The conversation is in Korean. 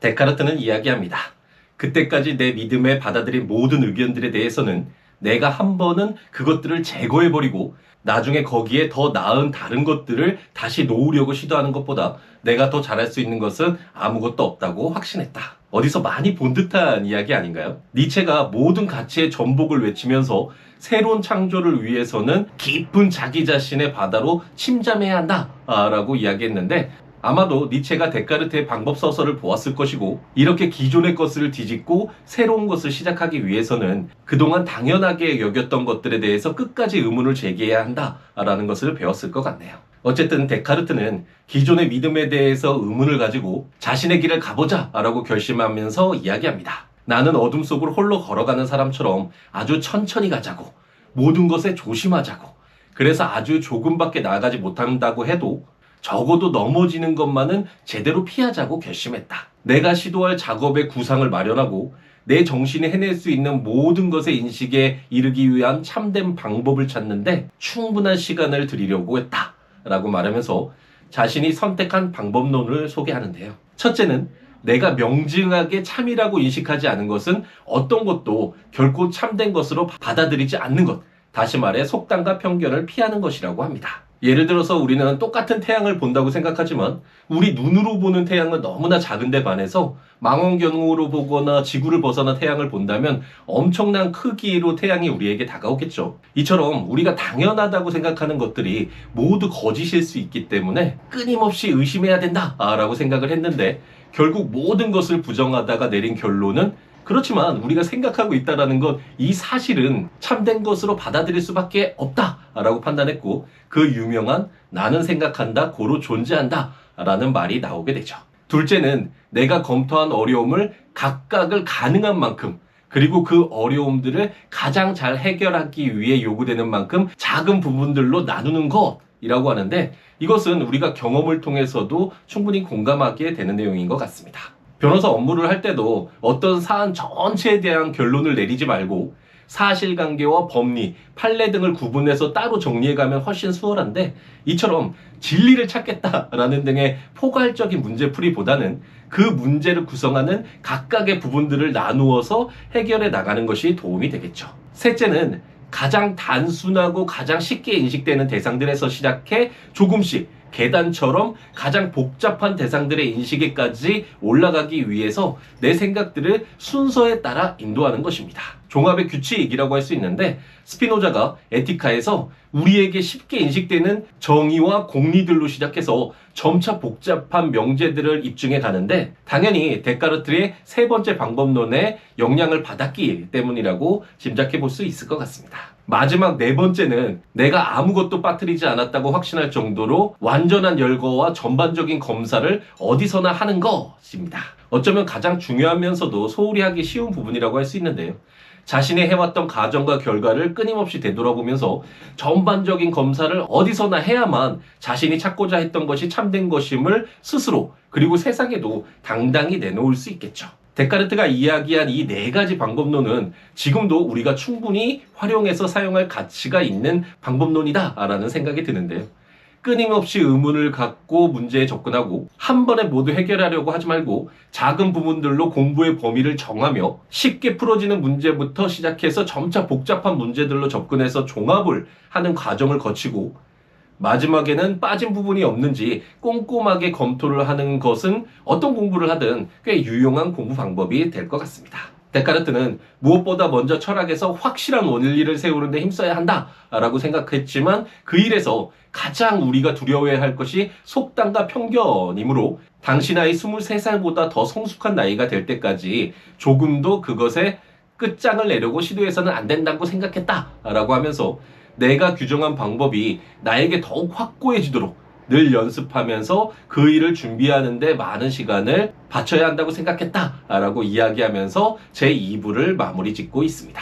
데카르트는 이야기합니다. 그때까지 내 믿음에 받아들인 모든 의견들에 대해서는 내가 한 번은 그것들을 제거해버리고 나중에 거기에 더 나은 다른 것들을 다시 놓으려고 시도하는 것보다 내가 더 잘할 수 있는 것은 아무것도 없다고 확신했다. 어디서 많이 본 듯한 이야기 아닌가요? 니체가 모든 가치의 전복을 외치면서 새로운 창조를 위해서는 깊은 자기 자신의 바다로 침잠해야 한다 라고 이야기했는데, 아마도 니체가 데카르트의 방법 서서를 보았을 것이고, 이렇게 기존의 것을 뒤집고 새로운 것을 시작하기 위해서는 그동안 당연하게 여겼던 것들에 대해서 끝까지 의문을 제기해야 한다라는 것을 배웠을 것 같네요. 어쨌든 데카르트는 기존의 믿음에 대해서 의문을 가지고 자신의 길을 가보자 라고 결심하면서 이야기합니다. 나는 어둠 속을 홀로 걸어가는 사람처럼 아주 천천히 가자고, 모든 것에 조심하자고, 그래서 아주 조금밖에 나아가지 못한다고 해도 적어도 넘어지는 것만은 제대로 피하자고 결심했다. 내가 시도할 작업의 구상을 마련하고 내 정신이 해낼 수 있는 모든 것의 인식에 이르기 위한 참된 방법을 찾는데 충분한 시간을 들이려고 했다 라고 말하면서 자신이 선택한 방법론을 소개하는데요. 첫째는 내가 명징하게 참이라고 인식하지 않은 것은 어떤 것도 결코 참된 것으로 받아들이지 않는 것, 다시 말해 속단과 편견을 피하는 것이라고 합니다. 예를 들어서 우리는 똑같은 태양을 본다고 생각하지만 우리 눈으로 보는 태양은 너무나 작은데 반해서 망원경으로 보거나 지구를 벗어나 태양을 본다면 엄청난 크기로 태양이 우리에게 다가오겠죠. 이처럼 우리가 당연하다고 생각하는 것들이 모두 거짓일 수 있기 때문에 끊임없이 의심해야 된다라고 생각을 했는데, 결국 모든 것을 부정하다가 내린 결론은 그렇지만 우리가 생각하고 있다는 것, 이 사실은 참된 것으로 받아들일 수밖에 없다라고 판단했고, 그 유명한 나는 생각한다, 고로 존재한다 라는 말이 나오게 되죠. 둘째는 내가 검토한 어려움을 각각을 가능한 만큼, 그리고 그 어려움들을 가장 잘 해결하기 위해 요구되는 만큼 작은 부분들로 나누는 것이라고 하는데, 이것은 우리가 경험을 통해서도 충분히 공감하게 되는 내용인 것 같습니다. 변호사 업무를 할 때도 어떤 사안 전체에 대한 결론을 내리지 말고 사실관계와 법리, 판례 등을 구분해서 따로 정리해가면 훨씬 수월한데, 이처럼 진리를 찾겠다라는 등의 포괄적인 문제풀이보다는 그 문제를 구성하는 각각의 부분들을 나누어서 해결해 나가는 것이 도움이 되겠죠. 셋째는 가장 단순하고 가장 쉽게 인식되는 대상들에서 시작해 조금씩 계단처럼 가장 복잡한 대상들의 인식에까지 올라가기 위해서 내 생각들을 순서에 따라 인도하는 것입니다. 종합의 규칙이라고 할 수 있는데, 스피노자가 에티카에서 우리에게 쉽게 인식되는 정의와 공리들로 시작해서 점차 복잡한 명제들을 입증해 가는데, 당연히 데카르트의 세 번째 방법론에 영향을 받았기 때문이라고 짐작해 볼 수 있을 것 같습니다. 마지막 네 번째는 내가 아무것도 빠뜨리지 않았다고 확신할 정도로 완전한 열거와 전반적인 검사를 어디서나 하는 것입니다. 어쩌면 가장 중요하면서도 소홀히 하기 쉬운 부분이라고 할 수 있는데요. 자신이 해왔던 과정과 결과를 끊임없이 되돌아보면서 전반적인 검사를 어디서나 해야만 자신이 찾고자 했던 것이 참된 것임을 스스로, 그리고 세상에도 당당히 내놓을 수 있겠죠. 데카르트가 이야기한 이 네 가지 방법론은 지금도 우리가 충분히 활용해서 사용할 가치가 있는 방법론이다라는 생각이 드는데요. 끊임없이 의문을 갖고 문제에 접근하고 한 번에 모두 해결하려고 하지 말고 작은 부분들로 공부의 범위를 정하며 쉽게 풀어지는 문제부터 시작해서 점차 복잡한 문제들로 접근해서 종합을 하는 과정을 거치고, 마지막에는 빠진 부분이 없는지 꼼꼼하게 검토를 하는 것은 어떤 공부를 하든 꽤 유용한 공부 방법이 될 것 같습니다. 데카르트는 무엇보다 먼저 철학에서 확실한 원리를 세우는 데 힘써야 한다라고 생각했지만, 그 일에서 가장 우리가 두려워해야 할 것이 속단과 편견이므로 당시 나이 23살보다 더 성숙한 나이가 될 때까지 조금도 그것에 끝장을 내려고 시도해서는 안 된다고 생각했다라고 하면서, 내가 규정한 방법이 나에게 더욱 확고해지도록 늘 연습하면서 그 일을 준비하는 데 많은 시간을 바쳐야 한다고 생각했다라고 이야기하면서 제 2부를 마무리 짓고 있습니다.